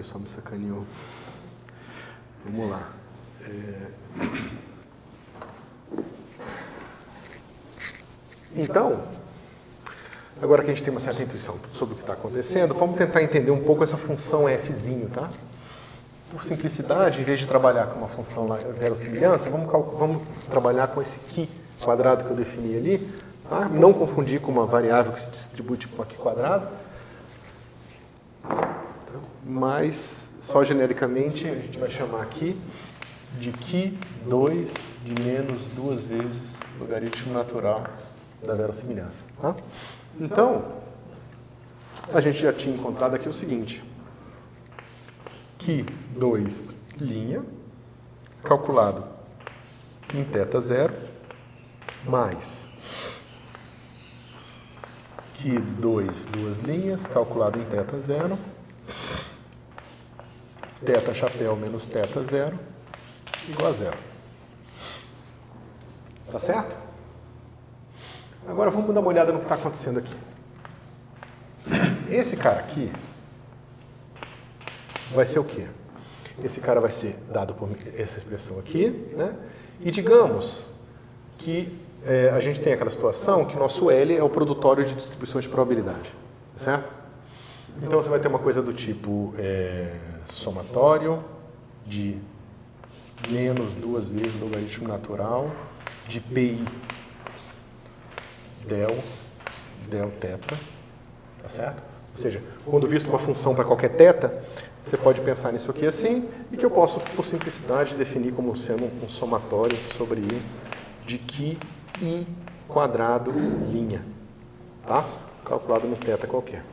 pessoal me sacaneou. Vamos lá. Então, agora que a gente tem uma certa intuição sobre o que está acontecendo, vamos tentar entender um pouco essa função fzinho, tá? Por simplicidade, em vez de trabalhar com uma função verossimilhança, vamos trabalhar com esse Qi quadrado que eu defini ali, tá? Não confundir com uma variável que se distribui tipo aqui quadrado, mas só genericamente a gente vai chamar aqui de Qi2 de menos 2 vezes o logaritmo natural da verossimilhança. Tá? Então, a gente já tinha encontrado aqui o seguinte. Qi2 linha, calculado em θ0, mais Qi2 duas linhas, calculado em θ0, θ chapéu menos θ0, igual a zero. Tá certo? Agora vamos dar uma olhada no que está acontecendo aqui. Esse cara aqui vai ser o quê? Esse cara vai ser dado por essa expressão aqui, né? E digamos que a gente tem aquela situação que o nosso L é o produtório de distribuições de probabilidade, certo? Então você vai ter uma coisa do tipo somatório de menos 2 vezes o logaritmo natural de pi del θ, tá certo? Ou seja, quando visto uma função para qualquer θ, você pode pensar nisso aqui assim, e que eu posso, por simplicidade, definir como sendo um somatório sobre I de Qi I quadrado linha, tá? Calculado no θ qualquer.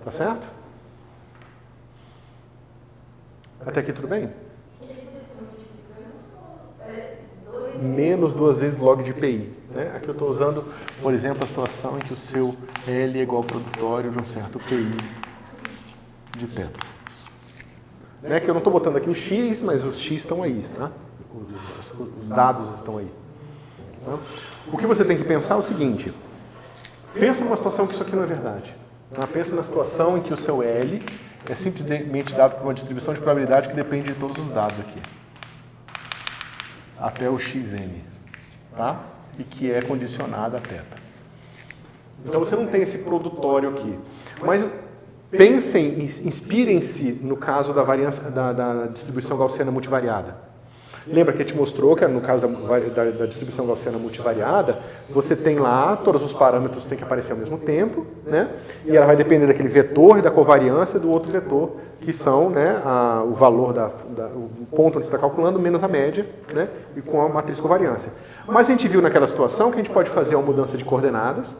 Tá certo? Até aqui tudo bem? Menos 2 vezes log de pi. Né? Aqui eu estou usando, por exemplo, a situação em que o seu L é igual ao produtório de um certo pi de θ. Né? Que eu não estou botando aqui o x, mas os x estão aí, tá? Os dados estão aí. Tá? O que você tem que pensar é o seguinte. Pensa numa situação que isso aqui não é verdade. Tá? Pensa na situação em que o seu L é simplesmente dado por uma distribuição de probabilidade que depende de todos os dados aqui. Até o xn, tá? E que é condicionada a θ. Então você não tem esse produtório aqui. Mas pensem, inspirem-se no caso da variância da distribuição gaussiana multivariada. Lembra que a gente mostrou que no caso da distribuição gaussiana multivariada, você tem lá, todos os parâmetros têm que aparecer ao mesmo tempo, né? E ela vai depender daquele vetor e da covariância do outro vetor, que são, né, o valor, o ponto onde você está calculando, menos a média, né, e com a matriz covariância. Mas a gente viu naquela situação que a gente pode fazer uma mudança de coordenadas,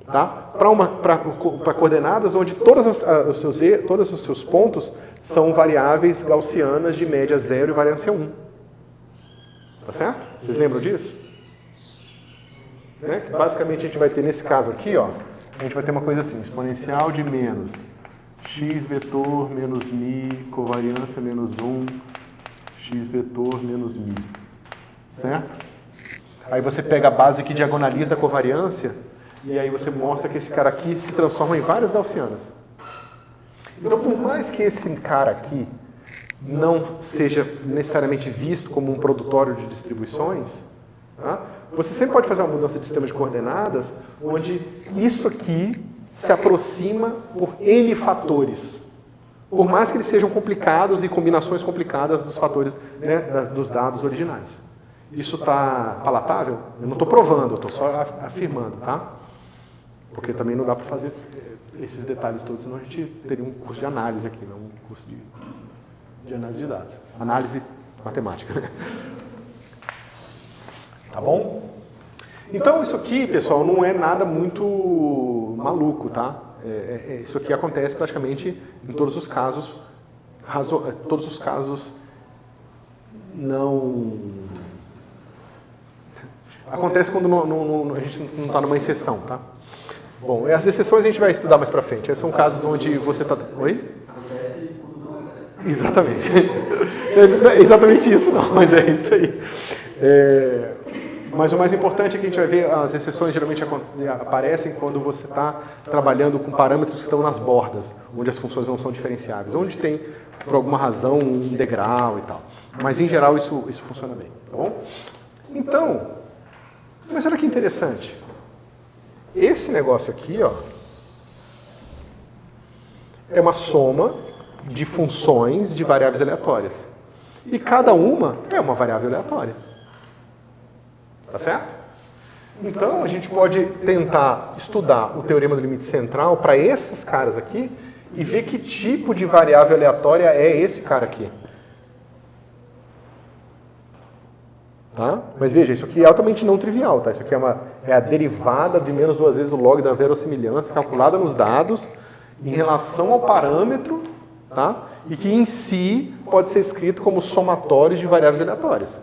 tá? Para coordenadas onde todos os seus pontos são variáveis gaussianas de média 0 e variância 1. Tá certo? Vocês lembram disso? Né? Basicamente a gente vai ter nesse caso aqui, ó, a gente vai ter uma coisa assim, exponencial de menos x vetor menos mi, covariância menos 1, x vetor menos mi. Certo? Aí você pega a base que diagonaliza a covariância e aí você mostra que esse cara aqui se transforma em várias gaussianas. Então, por mais que esse cara aqui não seja necessariamente visto como um produtório de distribuições, tá? Você sempre pode fazer uma mudança de sistema de coordenadas onde isso aqui se aproxima por N fatores. Por mais que eles sejam complicados e combinações complicadas dos fatores, né, dos dados originais. Isso está palatável? Eu não estou provando, eu estou só afirmando, tá? Porque também não dá para fazer esses detalhes todos, senão a gente teria um curso de análise aqui, não um curso de análise de dados. Análise matemática. Tá bom? Então, isso aqui, pessoal, não é nada muito maluco, tá? Isso aqui acontece praticamente em todos os casos. Todos os casos não... Acontece quando a gente não está numa exceção, tá? Bom, as exceções a gente vai estudar mais pra frente. São casos onde você está... Oi? Exatamente. Não é exatamente isso, não, mas é isso aí. Mas o mais importante é que a gente vai ver, as exceções geralmente aparecem quando você está trabalhando com parâmetros que estão nas bordas, onde as funções não são diferenciáveis, onde tem, por alguma razão, um integral e tal. Mas, em geral, isso funciona bem, tá bom? Então, mas olha que interessante. Esse negócio aqui, ó, é uma soma de funções de variáveis aleatórias. E cada uma é uma variável aleatória. Tá certo? Então, a gente pode tentar estudar o teorema do limite central para esses caras aqui e ver que tipo de variável aleatória é esse cara aqui. Tá? Mas veja, isso aqui é altamente não trivial. Tá? Isso aqui é a derivada de menos 2 vezes o log da verossimilhança calculada nos dados em relação ao parâmetro, tá? E que em si pode ser escrito como somatório de variáveis aleatórias.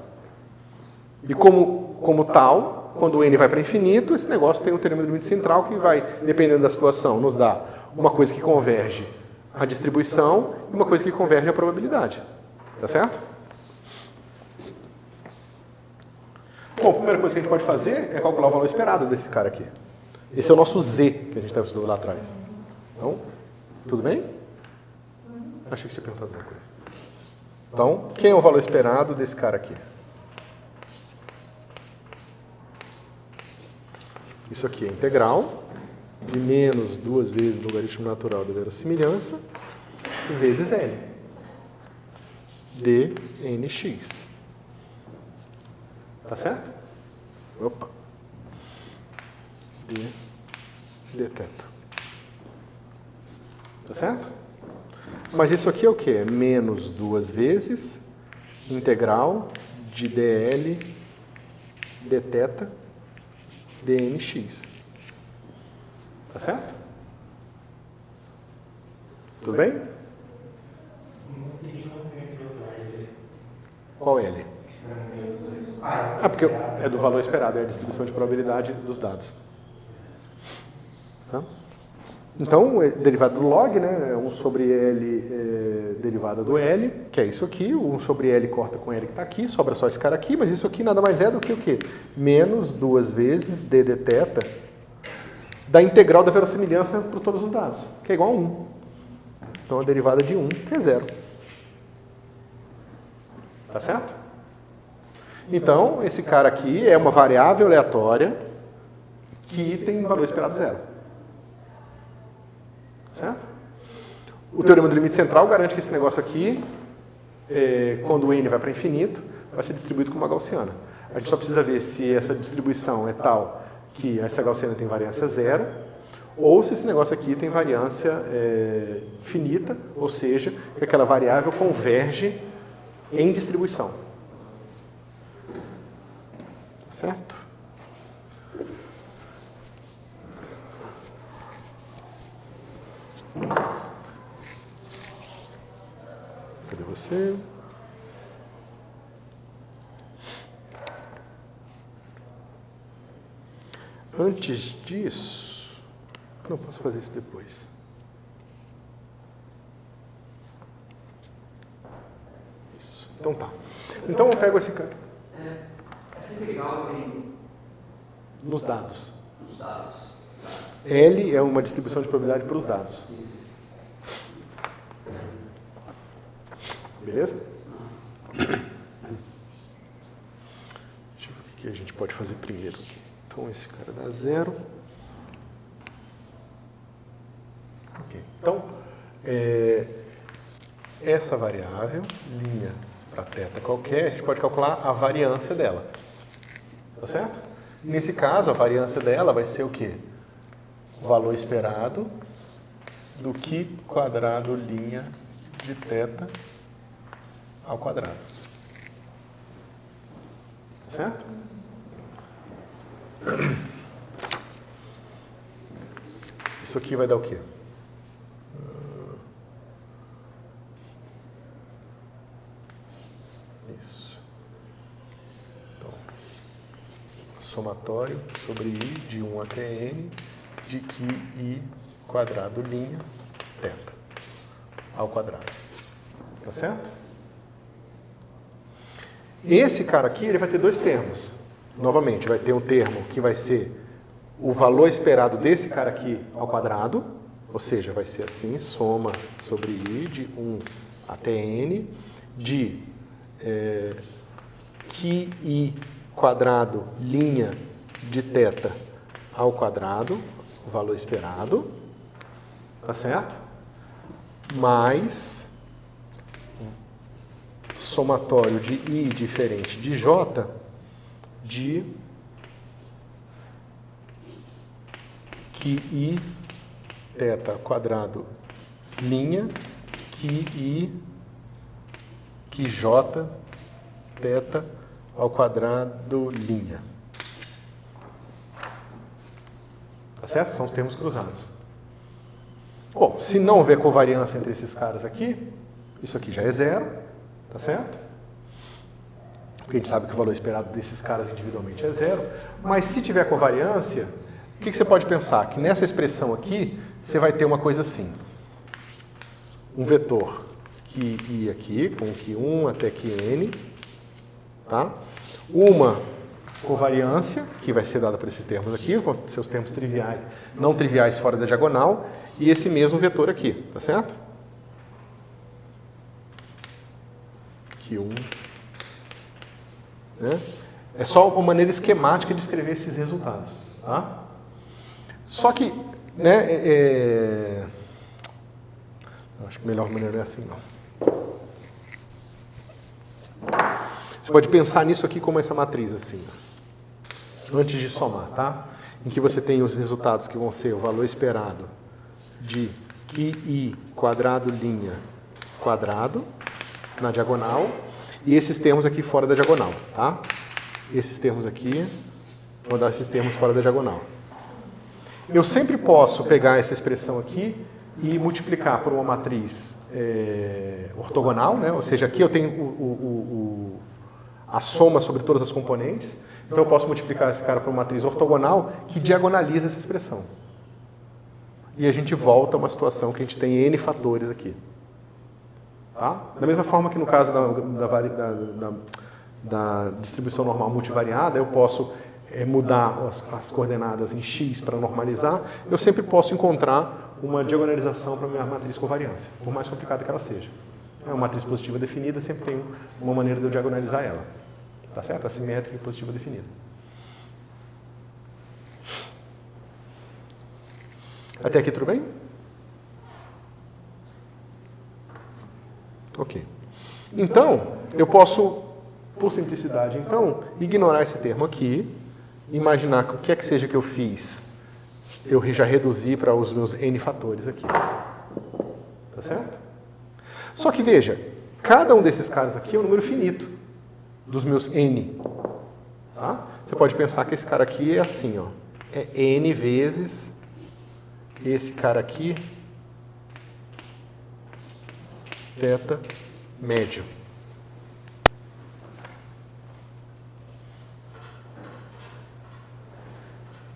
E como tal, quando o n vai para infinito, esse negócio tem um teorema do limite central que vai, dependendo da situação, nos dar uma coisa que converge a distribuição e uma coisa que converge a probabilidade. Tá certo? Bom, a primeira coisa que a gente pode fazer é calcular o valor esperado desse cara aqui. Esse é o nosso z que a gente estava estudando lá atrás. Então, tudo bem? Achei que você tinha perguntado alguma coisa. Então, quem é o valor esperado desse cara aqui? Isso aqui é integral de menos 2 vezes o logaritmo natural da verossimilhança vezes L. dnx. Tá certo? Opa. d θ. Tá certo? Mas isso aqui é o quê? É menos 2 vezes integral de dl dθ dnx. Tá certo? Tudo bem? Qual L? Ah, porque é do valor esperado, é a distribuição de probabilidade dos dados. Tá? Então, derivada do log, né, é 1 sobre L derivada do L, que é isso aqui, 1 sobre L corta com L que está aqui, sobra só esse cara aqui, mas isso aqui nada mais é do que o quê? Menos 2 vezes d dθ da integral da verossimilhança por todos os dados, que é igual a 1. Então, a derivada de 1, que é 0. Tá certo? Então, esse cara aqui é uma variável aleatória que tem valor esperado 0. Certo? O teorema do limite central garante que esse negócio aqui, quando o n vai para infinito, vai ser distribuído como uma gaussiana. A gente só precisa ver se essa distribuição é tal que essa gaussiana tem variância 0, ou se esse negócio aqui tem variância finita, ou seja, que aquela variável converge em distribuição. Certo? Cadê você? Antes disso, não posso fazer isso depois. Isso. Então tá. Então eu pego esse cara. Essa integral vem nos dados. dos dados. L é uma distribuição de probabilidade para os dados. Beleza? Deixa eu ver o que a gente pode fazer primeiro aqui. Então, esse cara dá 0. Ok. Então, essa variável, linha para θ qualquer, a gente pode calcular a variância dela. Tá certo? Nesse caso, a variância dela vai ser o quê? O valor esperado do que quadrado linha de θ ao quadrado. Certo? Isso aqui vai dar o quê? Isso. Então, somatório sobre i de 1 até n de que i quadrado linha θ ao quadrado. Tá certo? Esse cara aqui, ele vai ter dois termos. novamente, vai ter um termo que vai ser o valor esperado desse cara aqui ao quadrado, ou seja, vai ser assim, soma sobre i de 1 até n, de QI quadrado linha de θ ao quadrado, o valor esperado, tá certo? Mais somatório de i diferente de j de QI θ quadrado linha QI QJ θ ao quadrado linha. Tá certo? São os termos cruzados. Bom, se não houver covariância entre esses caras aqui, isso aqui já é zero, tá certo? Porque a gente sabe que o valor esperado desses caras individualmente é zero. Mas se tiver covariância, o que você pode pensar? Que nessa expressão aqui, você vai ter uma coisa assim. Um vetor QI aqui, com Q1 até Qn, tá? Uma covariância, que vai ser dada por esses termos aqui, com seus termos triviais, não triviais fora da diagonal, e esse mesmo vetor aqui, tá certo? Q1. Né? É só uma maneira esquemática de escrever esses resultados, tá? Só que, né, acho que a melhor maneira não é assim, não. Você pode pensar nisso aqui como essa matriz, assim, antes de somar, tá? Em que você tem os resultados que vão ser o valor esperado de QI quadrado linha quadrado na diagonal e esses termos aqui fora da diagonal, tá? Esses termos aqui, vou dar esses termos fora da diagonal. Eu sempre posso pegar essa expressão aqui e multiplicar por uma matriz ortogonal, né? Ou seja, aqui eu tenho a soma sobre todas as componentes. Então eu posso multiplicar esse cara por uma matriz ortogonal que diagonaliza essa expressão. E a gente volta a uma situação que a gente tem N fatores aqui. Tá? Da mesma forma que no caso da distribuição normal multivariada, eu posso mudar as coordenadas em x para normalizar, eu sempre posso encontrar uma diagonalização para a minha matriz covariância, por mais complicada que ela seja. É uma matriz positiva definida, sempre tem uma maneira de eu diagonalizar ela. Tá certo? Assimétrica e positiva definida. Até aqui tudo bem? Ok. Então, eu posso, por simplicidade, então, ignorar esse termo aqui, imaginar que o que é que seja que eu fiz, eu já reduzi para os meus N fatores aqui. Tá certo? Só que veja, cada um desses caras aqui é um número finito dos meus N. Tá? Você pode pensar que esse cara aqui é assim, ó. É N vezes esse cara aqui, θ médio.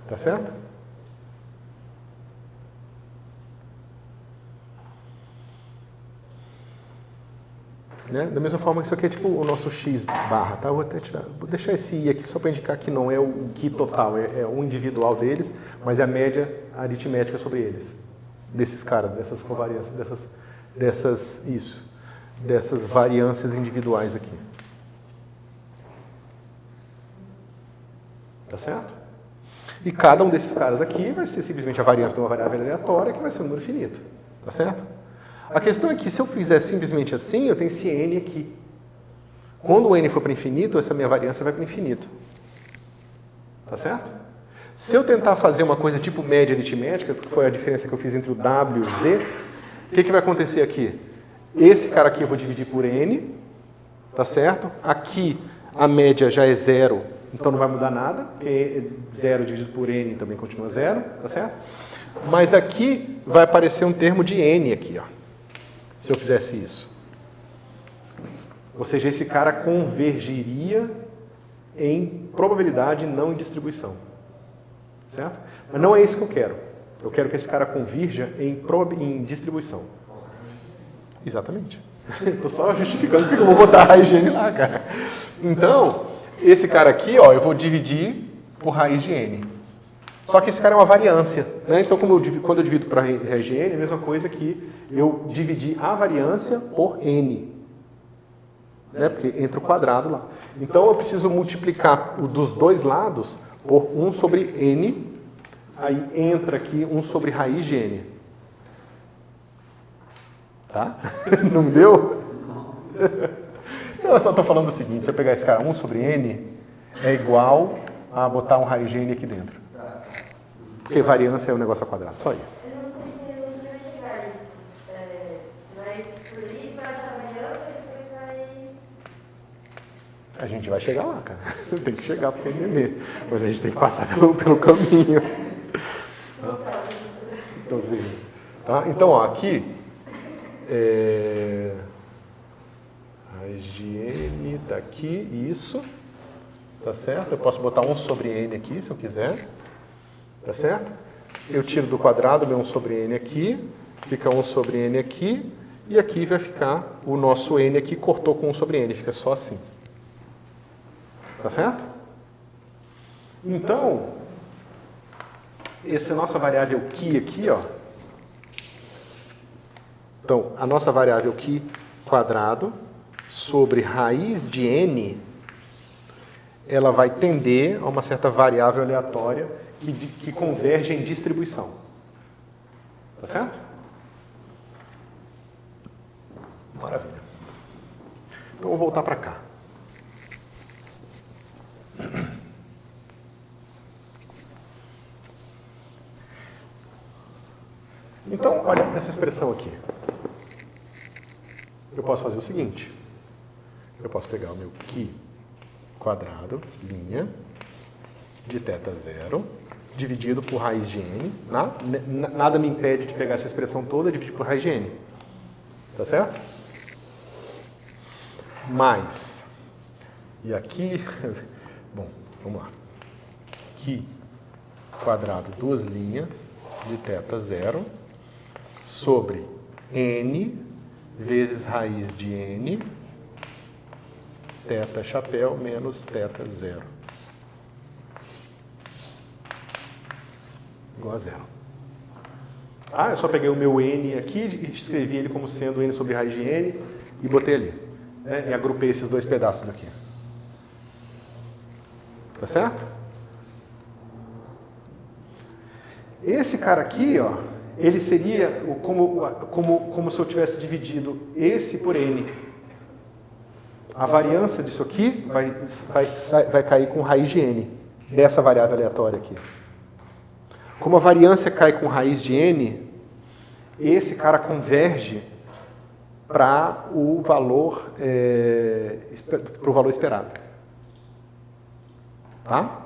Tá certo? Né? Da mesma forma que isso aqui é tipo o nosso x barra, tá? Vou deixar esse i aqui só para indicar que não é o QI total, é o individual deles, mas é a média aritmética sobre eles, desses caras, dessas covariâncias, dessas variâncias individuais aqui. Tá certo? E cada um desses caras aqui vai ser simplesmente a variância de uma variável aleatória que vai ser um número finito. Tá certo? A questão é que se eu fizer simplesmente assim, eu tenho esse n aqui. Quando o n for para infinito, essa minha variância vai para infinito. Tá certo? Se eu tentar fazer uma coisa tipo média aritmética, que foi a diferença que eu fiz entre o w e o z, o que vai acontecer aqui? Esse cara aqui eu vou dividir por n, tá certo? Aqui a média já é zero, então não vai mudar nada, porque 0 dividido por n também continua zero, tá certo? Mas aqui vai aparecer um termo de n aqui, ó. Se eu fizesse isso. Ou seja, esse cara convergiria em probabilidade, não em distribuição. Certo? Mas não é isso que eu quero. Eu quero que esse cara convirja em distribuição. Exatamente. Estou só justificando porque eu vou botar a raiz de n lá, cara. Então, Esse cara aqui, ó, eu vou dividir por raiz de n. Só que esse cara é uma variância, né? Então, quando eu divido para raiz de n, é a mesma coisa que eu dividir a variância por n. Né? Porque entra o quadrado lá. Então, eu preciso multiplicar dos dois lados por 1 sobre n. Aí entra aqui 1 sobre raiz de n. Tá? Não deu? Não, eu só estou falando o seguinte, se eu pegar esse cara 1 sobre n, é igual a botar um raiz de n aqui dentro. Porque variância é um negócio ao quadrado, só isso. Eu não entendi onde vai chegar isso. Vai por isso, vai achar a variância e depois vai... A gente vai chegar lá, cara. Tem que chegar para você entender. Mas a gente tem que passar pelo caminho. Tô vendo. Tá? Então, ó, aqui... Raiz de n tá aqui, isso. Tá certo? Eu posso botar 1 sobre n aqui, se eu quiser. Tá certo? Eu tiro do quadrado meu 1 sobre n aqui, fica 1 sobre n aqui, e aqui vai ficar o nosso n aqui, cortou com 1 sobre n, fica só assim. Tá certo? Então, essa nossa variável que aqui, ó. Então, a nossa variável que quadrado sobre raiz de n, ela vai tender a uma certa variável aleatória que converge em distribuição. Tá certo? Maravilha. Então, vou voltar para cá. Então, olha essa expressão aqui. Eu posso fazer o seguinte. Eu posso pegar o meu que quadrado, linha, de θ zero, dividido por raiz de n. Nada me impede de pegar essa expressão toda e dividir por raiz de n. Tá certo? Mais. E aqui... Bom, vamos lá. Que quadrado, duas linhas, de θ zero, sobre n vezes raiz de n, θ chapéu menos θ zero. Igual a zero. Ah, eu só peguei o meu n aqui e escrevi ele como sendo n sobre raiz de n e botei ali. Né? E agrupei esses dois pedaços aqui. Tá certo? Esse cara aqui, ó, ele seria como se eu tivesse dividido esse por n. A variância disso aqui vai cair com raiz de n, dessa variável aleatória aqui. Como a variância cai com raiz de n, esse cara converge para o valor, esperado. Tá?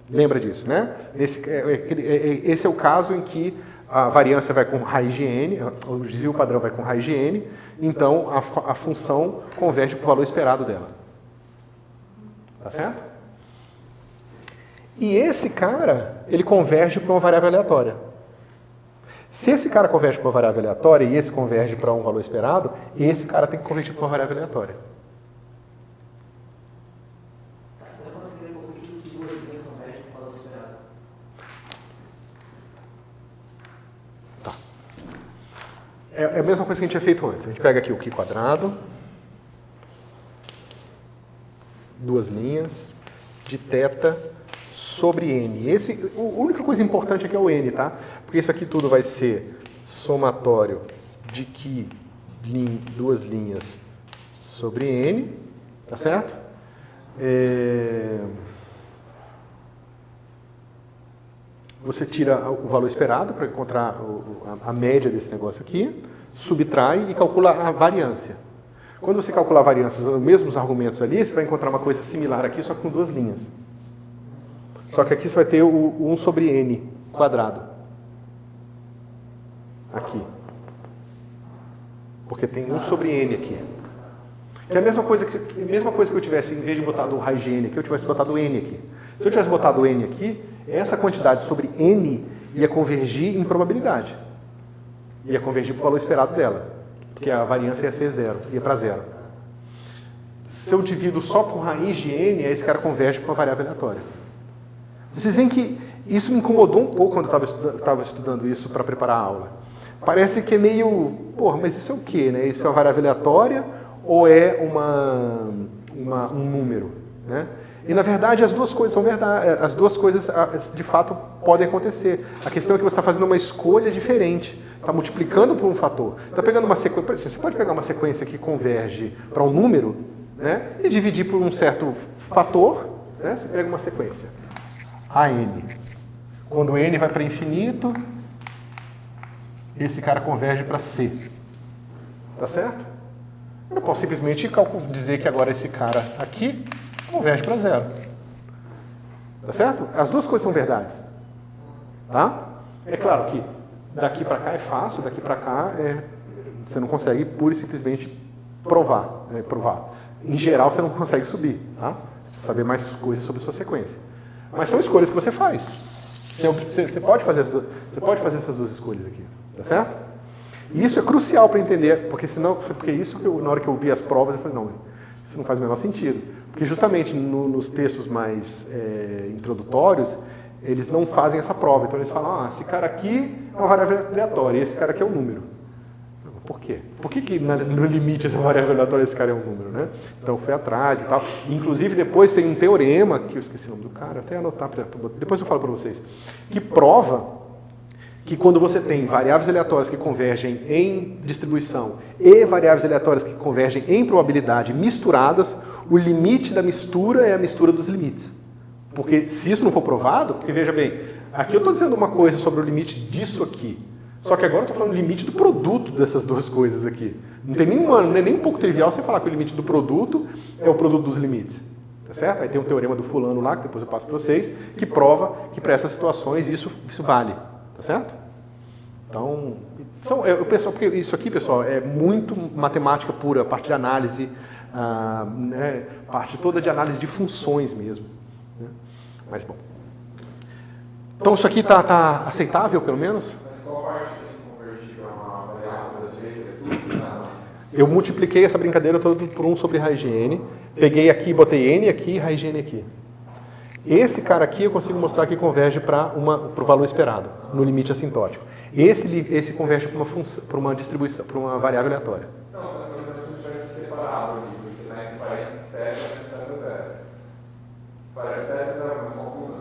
Lembra disso, né? Esse é o caso em que a variância vai com raiz de n, o desvio padrão vai com raiz de n, então a função converge para o valor esperado dela. Tá certo? E esse cara, ele converge para uma variável aleatória. Se esse cara converge para uma variável aleatória e esse converge para um valor esperado, esse cara tem que convergir para uma variável aleatória. Eu não consegui ver por que duas linhas convergem para o valor esperado. Tá. É a mesma coisa que a gente tinha feito antes. A gente pega aqui o que quadrado, duas linhas, de θ sobre n. A única coisa importante aqui é o n, tá? Porque isso aqui tudo vai ser somatório de que duas linhas sobre n, tá certo? Você tira o valor esperado para encontrar a média desse negócio aqui, subtrai e calcula a variância. Quando você calcular a variância, os mesmos argumentos ali, você vai encontrar uma coisa similar aqui, só com duas linhas. Só que aqui você vai ter o 1 sobre n quadrado. Aqui. Porque tem 1 sobre n aqui. Que é a mesma coisa que eu tivesse, em vez de botar o raiz de n aqui, eu tivesse botado n aqui. Se eu tivesse botado n aqui, essa quantidade sobre n ia convergir em probabilidade. Ia convergir para o valor esperado dela. Porque a variância ia ser zero, ia para zero. se eu divido só por raiz de n, aí esse cara converge para uma variável aleatória. Vocês veem que isso me incomodou um pouco quando eu estava estudando isso para preparar a aula. Parece que é meio, porra, mas isso é o quê, né? Isso é uma variável aleatória ou é um número, né? E na verdade as duas coisas são verdade, as duas coisas de fato podem acontecer. A questão é que você está fazendo uma escolha diferente, está multiplicando por um fator. Está pegando uma sequência, você pode pegar uma sequência que converge para um número, né? E dividir por um certo fator, né? Você pega uma sequência AN. Quando n vai para infinito, esse cara converge para C. Tá certo? Eu posso simplesmente dizer que agora esse cara aqui converge para 0. Tá certo? As duas coisas são verdades. Tá? É claro que daqui para cá é fácil, daqui para cá você não consegue pura e simplesmente provar. Em geral, você não consegue subir. Tá? Você precisa saber mais coisas sobre a sua sequência. Mas são escolhas que você faz. Você pode fazer essas duas escolhas aqui. Tá certo? E isso é crucial para entender, porque isso que na hora que eu vi as provas, eu falei, não, isso não faz o menor sentido. Porque justamente nos textos mais introdutórios, eles não fazem essa prova. Então eles falam, esse cara aqui é uma variável aleatória e esse cara aqui é um número. Por quê? Por que no limite essa variável aleatória esse cara é um número, né? Então eu fui atrás e tal. Inclusive depois tem um teorema, que eu esqueci o nome do cara, até anotar, depois eu falo para vocês, que prova que quando você tem variáveis aleatórias que convergem em distribuição e variáveis aleatórias que convergem em probabilidade misturadas, o limite da mistura é a mistura dos limites. Porque se isso não for provado, porque veja bem, aqui eu estou dizendo uma coisa sobre o limite disso aqui, só que agora eu estou falando do limite do produto dessas duas coisas aqui. Não é nem um pouco trivial você falar que o limite do produto é o produto dos limites. Tá certo? Aí tem um teorema do fulano lá, que depois eu passo para vocês, que prova que para essas situações isso vale. Tá certo? Então, porque isso aqui, pessoal, é muito matemática pura, parte de análise, né, parte toda de análise de funções mesmo. Né? Mas, bom. Então, isso aqui está aceitável, pelo menos? Só a parte que convertir para uma variável da direita, Eu multipliquei essa brincadeira toda por 1 sobre raiz de n, peguei aqui, botei n aqui e raiz de n aqui. Esse cara aqui eu consigo mostrar que converge para o valor esperado, no limite assintótico. Esse converge para uma distribuição, para uma variável aleatória. Não, só que, por exemplo, se tivesse separado aqui, você está entre parênteses 7 e 0. Parênteses 0, mas só uma.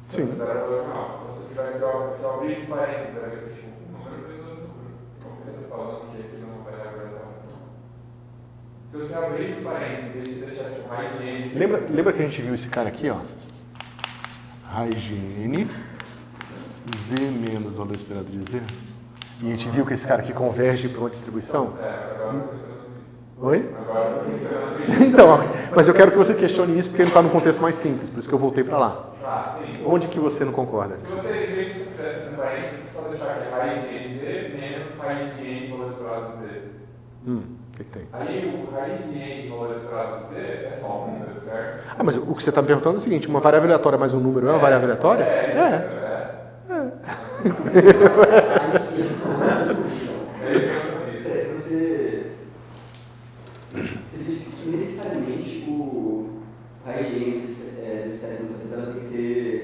Sim. 0 é não. Então, se tivesse, se eu abrisse parênteses, era tipo um número vezes outro número. Como você está falando que aqui não é variável aleatória. Se você abrisse parênteses e você deixar tipo raiz de n... Lembra que a gente viu esse cara aqui, ó? Raiz de n, z menos o valor esperado de z. E a gente viu que esse cara aqui converge para uma distribuição? Mas agora eu estou questionando isso. Oi? Agora eu estou questionando isso. Então, mas eu quero que você questione isso porque ele está num contexto mais simples, por isso que eu voltei para lá. Sim. Onde que você não concorda? Se você, em vez de você fizesse um parênteses, só deixar aqui raiz de n z menos raiz de n valor esperado de z. O que tem? Aí o raiz de n valor esperado de z é só um número, certo? Mas o que você está me perguntando é o seguinte, uma variável aleatória mais um número é uma variável aleatória? É isso que eu sabia. Você disse que necessariamente o raiz de n do série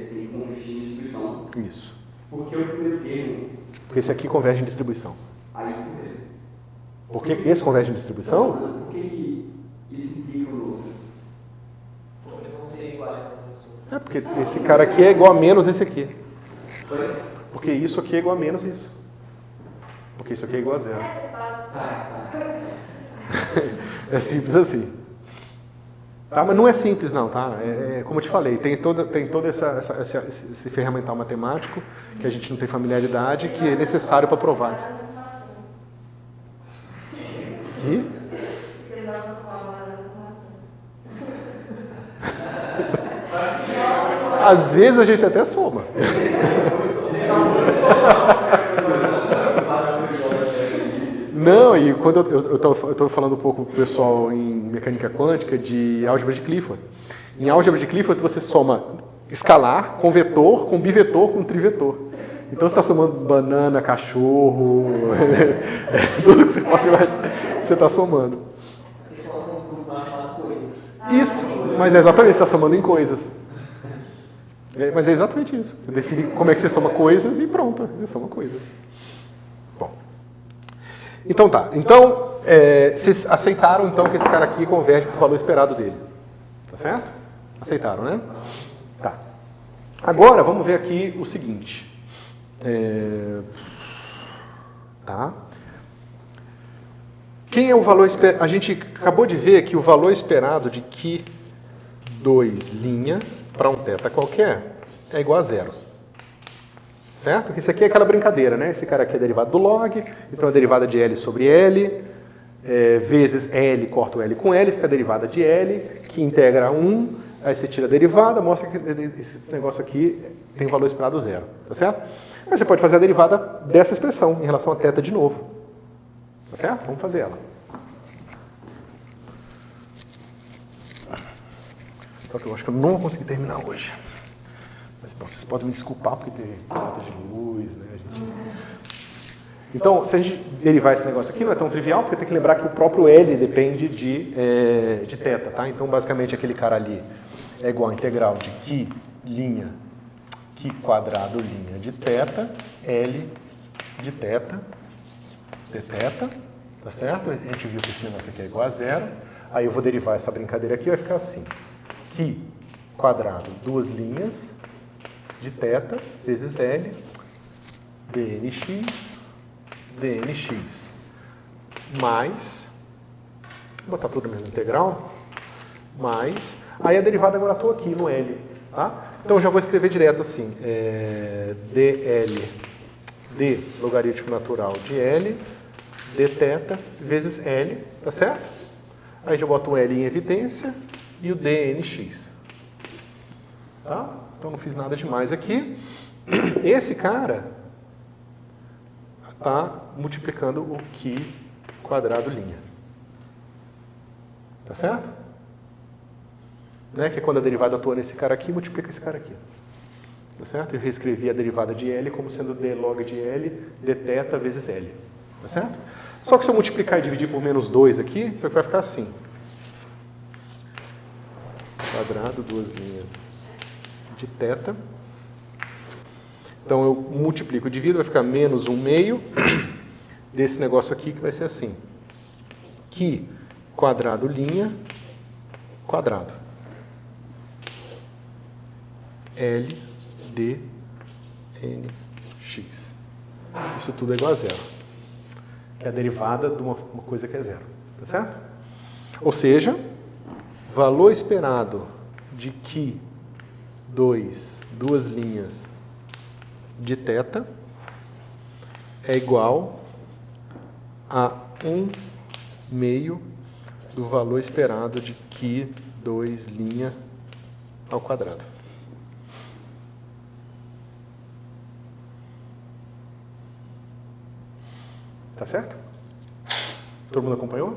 tem que convergir em distribuição. Isso. Porque o primeiro termo, Porque esse aqui converge em distribuição. aí Por que esse converge em distribuição? por que isso implica o outro? Eles vão ser iguais. É porque esse cara aqui é igual a menos esse aqui. Foi? Porque isso aqui é igual a menos isso. Porque isso aqui é igual a zero. Você passa. É simples assim. Tá? Mas não é simples não, tá? Como eu te falei, tem todo esse ferramental matemático que a gente não tem familiaridade, que é necessário para provar isso. Que? Ele dá uma soma na Às vezes a gente até soma. Não, e quando eu estou falando um pouco pro pessoal em mecânica quântica de álgebra de Clifford. Em álgebra de Clifford você soma escalar com vetor, com bivetor, com trivetor. Então você está somando banana, cachorro, tudo que você possa imaginar, você está somando. Eles falam Isso, mas é exatamente, você está somando em coisas. Mas é exatamente isso. Você define como é que você soma coisas e pronto, você soma coisas. Bom. Então tá. Então, vocês aceitaram então que esse cara aqui converge para o valor esperado dele. Tá certo? Aceitaram, né? Tá. Agora, vamos ver aqui o seguinte. Tá. Quem é o valor esperado? A gente acabou de ver que o valor esperado de Q2' para um θ qualquer é igual a zero. Certo? Porque isso aqui é aquela brincadeira, né? Esse cara aqui é derivado do log, então a derivada de L sobre L, vezes L, corta o L com L, fica a derivada de L, que integra 1, aí você tira a derivada, mostra que esse negócio aqui tem valor esperado zero. Tá certo? Mas você pode fazer a derivada dessa expressão em relação a θ de novo. Tá certo? Vamos fazer ela. Só que eu acho que eu não vou conseguir terminar hoje. Mas bom, vocês podem me desculpar porque teve falta de luz, né? Então, se a gente derivar esse negócio aqui, não é tão trivial, porque tem que lembrar que o próprio L depende de θ, tá? Então, basicamente, aquele cara ali é igual a integral de Q quadrado linha de θ, L de θ, dθ, tá certo? A gente viu que esse negócio aqui é igual a zero. Aí eu vou derivar essa brincadeira aqui, vai ficar assim. Q quadrado, duas linhas, de θ, vezes L, dnx, mais, vou botar tudo na mesma integral, mais, aí a derivada agora estou aqui no L, tá? Então eu já vou escrever direto assim, dl, d logaritmo natural de L, dθ, vezes L, tá certo? Aí já boto o L em evidência e o dnx. Tá? Então não fiz nada demais aqui. Esse cara está multiplicando o Q quadrado linha. Tá certo? Né? Que é quando a derivada atua nesse cara aqui, multiplica esse cara aqui. Tá certo? Eu reescrevi a derivada de L como sendo d log de L, dθ vezes L. Tá certo? Só que se eu multiplicar e dividir por menos 2 aqui, isso aqui vai ficar assim. Quadrado, duas linhas de θ. Então eu multiplico e divido, vai ficar menos 1/2 desse negócio aqui que vai ser assim. Q quadrado linha quadrado. L, D, N, X. Isso tudo é igual a zero. Que é a derivada de uma coisa que é zero. Tá certo? Ou seja, valor esperado de Q2, duas linhas de θ é igual a 1/2 do valor esperado de Q2 linha ao quadrado. Tá certo? Todo mundo acompanhou?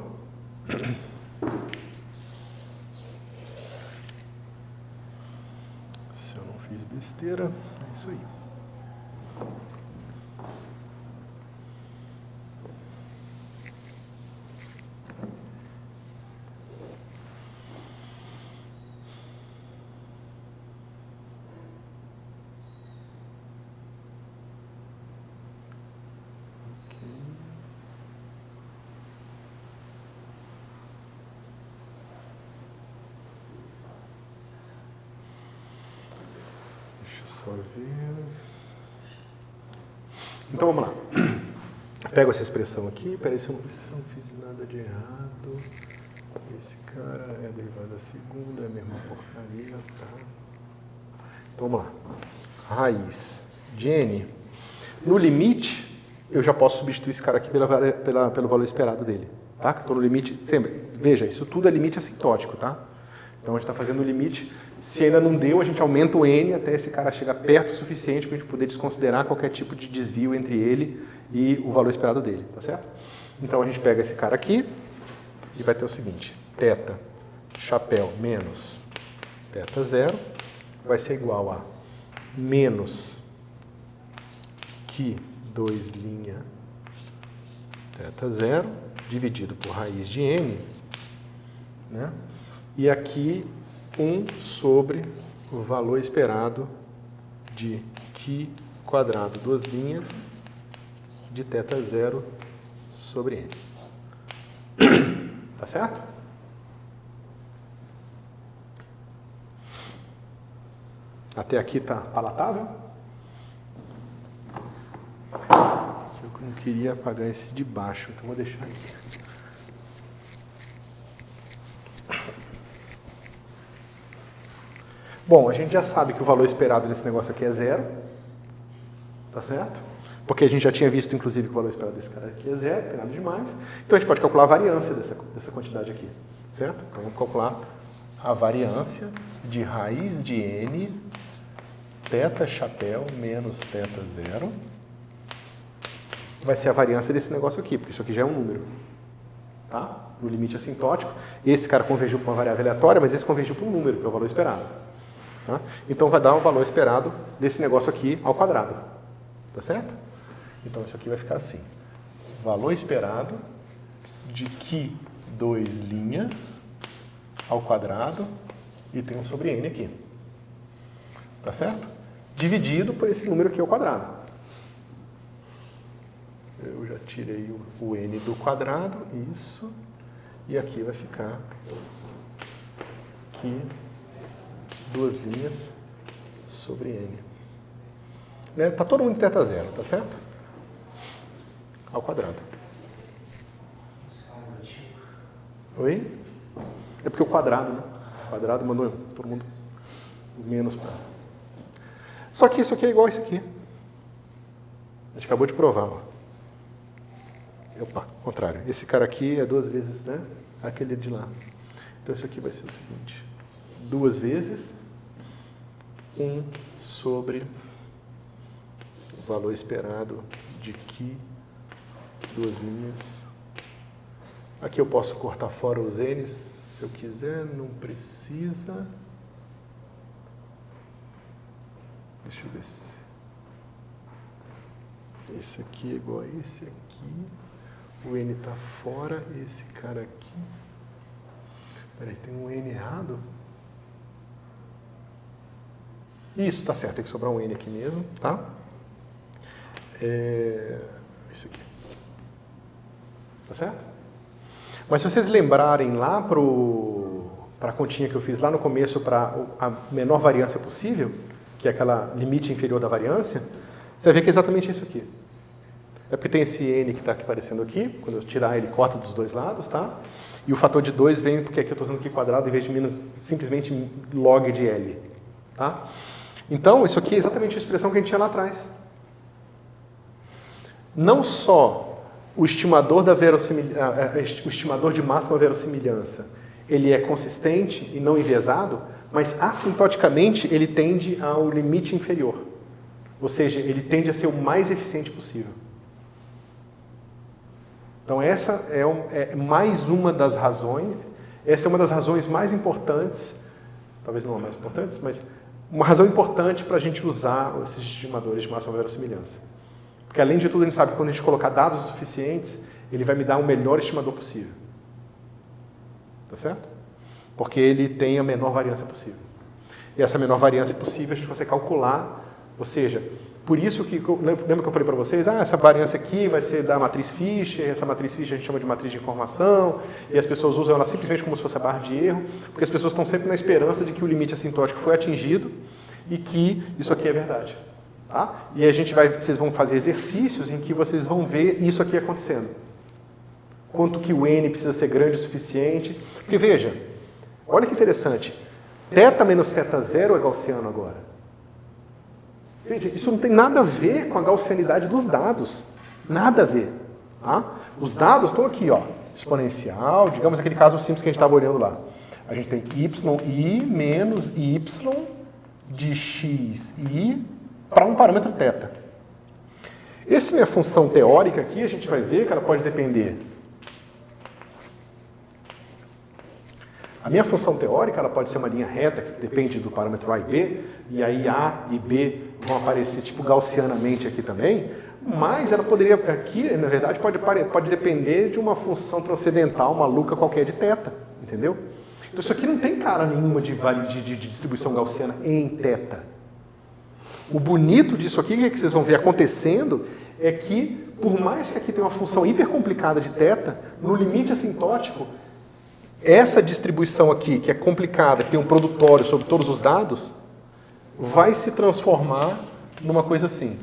Se eu não fiz besteira, é isso aí. Só ver. Então vamos lá. Pego essa expressão aqui. Peraí, se eu não fiz nada de errado. Esse cara é a derivada da segunda, é a mesma porcaria. Tá? Então vamos lá. Raiz de n. No limite, eu já posso substituir esse cara aqui pelo valor esperado dele. Tá? Estou no limite. Sempre, veja, isso tudo é limite assintótico, tá? Então a gente está fazendo o limite. Se ainda não deu, a gente aumenta o n até esse cara chegar perto o suficiente para a gente poder desconsiderar qualquer tipo de desvio entre ele e o valor esperado dele, tá certo? Então a gente pega esse cara aqui e vai ter o seguinte: θ chapéu menos θ zero vai ser igual a menos Q2 linha θ zero dividido por raiz de n, né? E aqui 1 sobre o valor esperado de Qi quadrado, 2 linhas, de θ 0 sobre N. Tá certo? Até aqui tá palatável? Eu não queria apagar esse de baixo, então vou deixar aqui. Bom, a gente já sabe que o valor esperado desse negócio aqui é 0. Tá certo? Porque a gente já tinha visto, inclusive, que o valor esperado desse cara aqui é 0, não tem nada demais. Então a gente pode calcular a variância dessa quantidade aqui. Certo? Então vamos calcular a variância de raiz de N θ chapéu menos θ 0 vai ser a variância desse negócio aqui, porque isso aqui já é um número. Tá? No limite assintótico, esse cara convergiu para uma variável aleatória, mas esse convergiu para um número, que é o valor esperado. Tá? Então vai dar o valor esperado desse negócio aqui ao quadrado. Tá certo? Então isso aqui vai ficar assim. Valor esperado de Qi 2' ao quadrado e tem um sobre N aqui. Tá certo? Dividido por esse número aqui ao quadrado. Eu já tirei o N do quadrado, isso. E aqui vai ficar Qi 2 linhas sobre N. Né? Tá todo mundo em θ 0, tá certo? Ao quadrado. Oi? É porque o quadrado, né? O quadrado mandou todo mundo menos para. Só que isso aqui é igual a isso aqui. A gente acabou de provar, ó. Opa, contrário. Esse cara aqui é 2 vezes, né? Aquele de lá. Então isso aqui vai ser o seguinte. 2 vezes 1 sobre o valor esperado de Qi 2 linhas. Aqui eu posso cortar fora os N's se eu quiser, não precisa. Deixa eu ver se... Esse aqui é igual a esse aqui. O N está fora, esse cara aqui. Peraí, tem um N errado? Isso, tá certo, tem que sobrar um N aqui mesmo, tá? Isso aqui. Tá certo? Mas se vocês lembrarem lá para a continha que eu fiz lá no começo para a menor variância possível, que é aquela limite inferior da variância, você vai ver que é exatamente isso aqui. É porque tem esse N que está aparecendo aqui, quando eu tirar ele, corta dos dois lados, tá? E o fator de 2 vem porque aqui eu estou usando aqui quadrado em vez de menos, simplesmente log de L, tá? Então, isso aqui é exatamente a expressão que a gente tinha lá atrás. Não só o estimador o estimador de máxima verossimilhança, ele é consistente e não enviesado, mas assintoticamente ele tende ao limite inferior. Ou seja, ele tende a ser o mais eficiente possível. Então essa é mais uma das razões, essa é uma das razões mais importantes, talvez não a mais importante, mas uma razão importante para a gente usar esses estimadores de máxima verossimilhança. Porque além de tudo a gente sabe que quando a gente colocar dados suficientes, ele vai me dar o melhor estimador possível. Tá certo? Porque ele tem a menor variância possível. E essa menor variância possível a gente consegue calcular, ou seja, por isso que, lembra que eu falei para vocês, essa variância aqui vai ser da matriz Fisher, essa matriz Fischer a gente chama de matriz de informação, e as pessoas usam ela simplesmente como se fosse a barra de erro, porque as pessoas estão sempre na esperança de que o limite assintótico foi atingido e que isso aqui é verdade. Tá? E a gente vocês vão fazer exercícios em que vocês vão ver isso aqui acontecendo. Quanto que o N precisa ser grande o suficiente. Porque veja, olha que interessante, θ menos θ 0 é gaussiano agora. Gente, isso não tem nada a ver com a gaussianidade dos dados. Nada a ver. Tá? Os dados estão aqui, ó, exponencial, digamos aquele caso simples que a gente estava olhando lá. A gente tem yi menos y de xi para um parâmetro θ. Essa minha função teórica aqui, a gente vai ver que ela pode depender. A minha função teórica ela pode ser uma linha reta, que depende do parâmetro A e B, e aí A e B vão aparecer tipo gaussianamente aqui também, mas ela poderia, aqui, na verdade, pode depender de uma função transcendental maluca qualquer de θ, entendeu? Então isso aqui não tem cara nenhuma de distribuição gaussiana em θ. O bonito disso aqui, que vocês vão ver acontecendo, é que, por mais que aqui tenha uma função hipercomplicada de θ, no limite assintótico, essa distribuição aqui, que é complicada, que tem um produtório sobre todos os dados, vai se transformar numa coisa assim.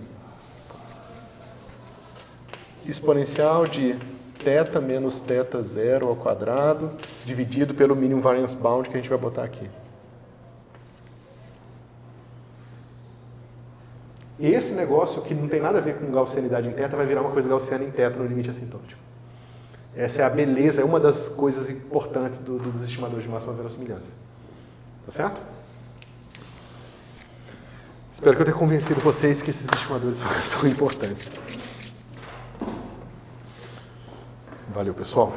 Exponencial de θ menos θ0 ao quadrado, dividido pelo minimum variance bound que a gente vai botar aqui. Esse negócio que não tem nada a ver com gaussianidade em θ vai virar uma coisa gaussiana em θ no limite assintótico. Essa é a beleza, é uma das coisas importantes dos estimadores de máxima verossimilhança. Tá certo? Espero que eu tenha convencido vocês que esses estimadores são importantes. Valeu, pessoal.